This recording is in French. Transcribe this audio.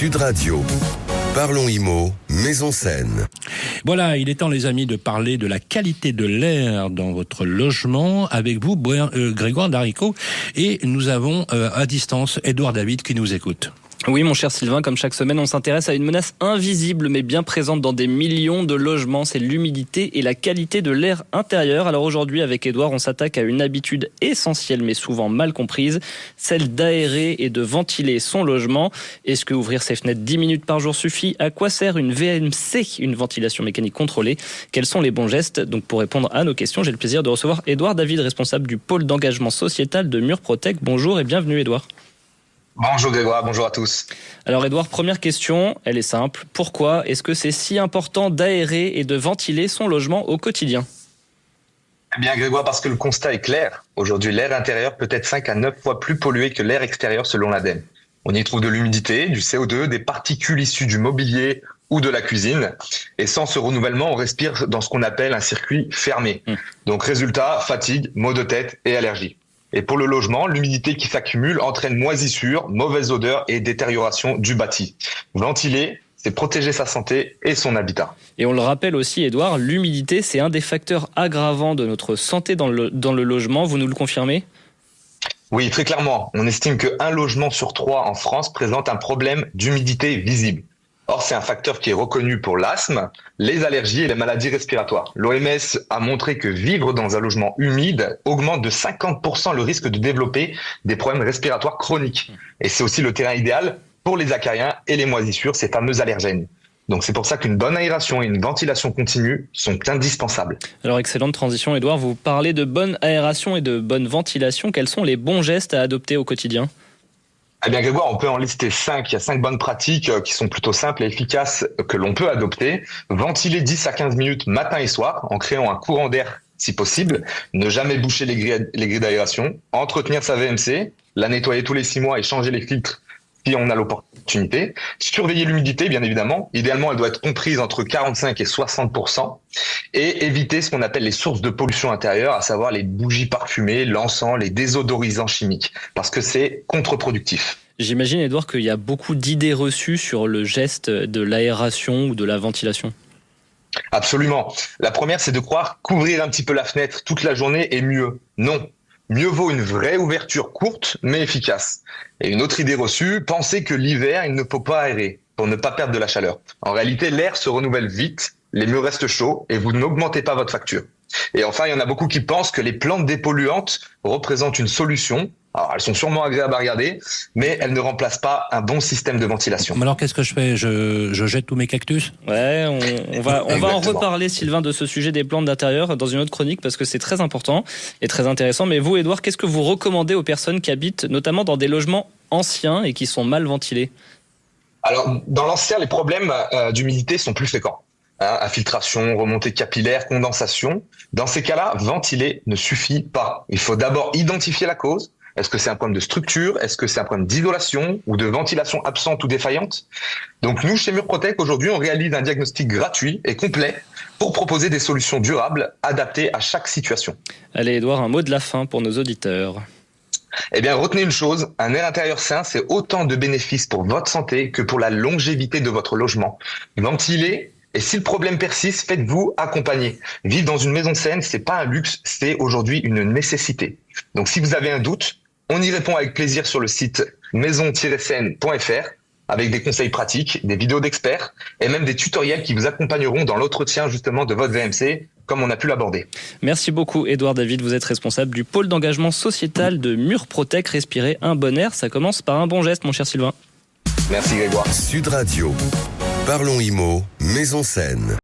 Sud Radio. Parlons IMO, Maison Saine. Voilà, il est temps les amis de parler de la qualité de l'air dans votre logement avec vous, Grégoire Darico, et nous avons à distance Édouard David qui nous écoute. Oui, mon cher Sylvain, comme chaque semaine, on s'intéresse à une menace invisible mais bien présente dans des millions de logements, c'est l'humidité et la qualité de l'air intérieur. Alors aujourd'hui, avec Édouard, on s'attaque à une habitude essentielle mais souvent mal comprise, celle d'aérer et de ventiler son logement. Est-ce que ouvrir ses fenêtres 10 minutes par jour suffit? À quoi sert une VMC, une ventilation mécanique contrôlée? Quels sont les bons gestes? Donc pour répondre à nos questions, j'ai le plaisir de recevoir Édouard David, responsable du pôle d'engagement sociétal de Murprotec. Bonjour et bienvenue Édouard. Bonjour Grégoire, bonjour à tous. Alors Édouard, première question, elle est simple. Pourquoi est-ce que c'est si important d'aérer et de ventiler son logement au quotidien? Eh bien Grégoire, parce que le constat est clair. Aujourd'hui, l'air intérieur peut être 5 à 9 fois plus pollué que l'air extérieur selon l'ADEME. On y trouve de l'humidité, du CO2, des particules issues du mobilier ou de la cuisine. Et sans ce renouvellement, on respire dans ce qu'on appelle un circuit fermé. Donc résultat, fatigue, maux de tête et allergies. Et pour le logement, l'humidité qui s'accumule entraîne moisissure, mauvaise odeur et détérioration du bâti. Ventiler, c'est protéger sa santé et son habitat. Et on le rappelle aussi, Édouard, l'humidité, c'est un des facteurs aggravants de notre santé dans le logement. Vous nous le confirmez ? Oui, très clairement. On estime qu'un logement sur 3 en France présente un problème d'humidité visible. Or, c'est un facteur qui est reconnu pour l'asthme, les allergies et les maladies respiratoires. L'OMS a montré que vivre dans un logement humide augmente de 50% le risque de développer des problèmes respiratoires chroniques. Et c'est aussi le terrain idéal pour les acariens et les moisissures, ces fameux allergènes. Donc c'est pour ça qu'une bonne aération et une ventilation continue sont indispensables. Alors excellente transition Édouard, vous parlez de bonne aération et de bonne ventilation. Quels sont les bons gestes à adopter au quotidien ? Eh bien Grégoire, on peut en lister 5. Il y a 5 bonnes pratiques qui sont plutôt simples et efficaces que l'on peut adopter. Ventiler 10 à 15 minutes matin et soir en créant un courant d'air si possible. Ne jamais boucher les grilles d'aération. Entretenir sa VMC, la nettoyer tous les 6 mois et changer les filtres si on a l'opportunité. Surveiller l'humidité, bien évidemment. Idéalement, elle doit être comprise entre 45 et 60%. Et éviter ce qu'on appelle les sources de pollution intérieure, à savoir les bougies parfumées, l'encens, les désodorisants chimiques, parce que c'est contre-productif. J'imagine, Édouard, qu'il y a beaucoup d'idées reçues sur le geste de l'aération ou de la ventilation. Absolument. La première, c'est de croire qu'ouvrir un petit peu la fenêtre toute la journée est mieux. Non. Mieux vaut une vraie ouverture courte, mais efficace. Et une autre idée reçue, penser que l'hiver, il ne faut pas aérer pour ne pas perdre de la chaleur. En réalité, l'air se renouvelle vite, les murs restent chauds et vous n'augmentez pas votre facture. Et enfin, il y en a beaucoup qui pensent que les plantes dépolluantes représentent une solution. Alors, elles sont sûrement agréables à regarder, mais elles ne remplacent pas un bon système de ventilation. Alors, qu'est-ce que je fais ? Je jette tous mes cactus ? Ouais, on va en reparler, Sylvain, de ce sujet des plantes d'intérieur dans une autre chronique, parce que c'est très important et très intéressant. Mais vous, Édouard, qu'est-ce que vous recommandez aux personnes qui habitent notamment dans des logements anciens et qui sont mal ventilés ? Alors, dans l'ancien, les problèmes d'humidité sont plus fréquents. Infiltration, remontée capillaire, condensation. Dans ces cas-là, ventiler ne suffit pas. Il faut d'abord identifier la cause. Est-ce que c'est un problème de structure? Est-ce que c'est un problème d'isolation ou de ventilation absente ou défaillante? Donc nous, chez Murprotec, aujourd'hui, on réalise un diagnostic gratuit et complet pour proposer des solutions durables adaptées à chaque situation. Allez, Édouard, un mot de la fin pour nos auditeurs. Eh bien, retenez une chose, un air intérieur sain, c'est autant de bénéfices pour votre santé que pour la longévité de votre logement. Ventilez. Et si le problème persiste, faites-vous accompagner. Vivre dans une maison saine, c'est pas un luxe, c'est aujourd'hui une nécessité. Donc si vous avez un doute, on y répond avec plaisir sur le site maison-saine.fr avec des conseils pratiques, des vidéos d'experts et même des tutoriels qui vous accompagneront dans l'entretien justement de votre VMC, comme on a pu l'aborder. Merci beaucoup Édouard David, vous êtes responsable du pôle d'engagement sociétal de Murprotec. Respirer un bon air, ça commence par un bon geste, mon cher Sylvain. Merci Grégoire. Sud Radio. Parlons IMO, Maison Saine.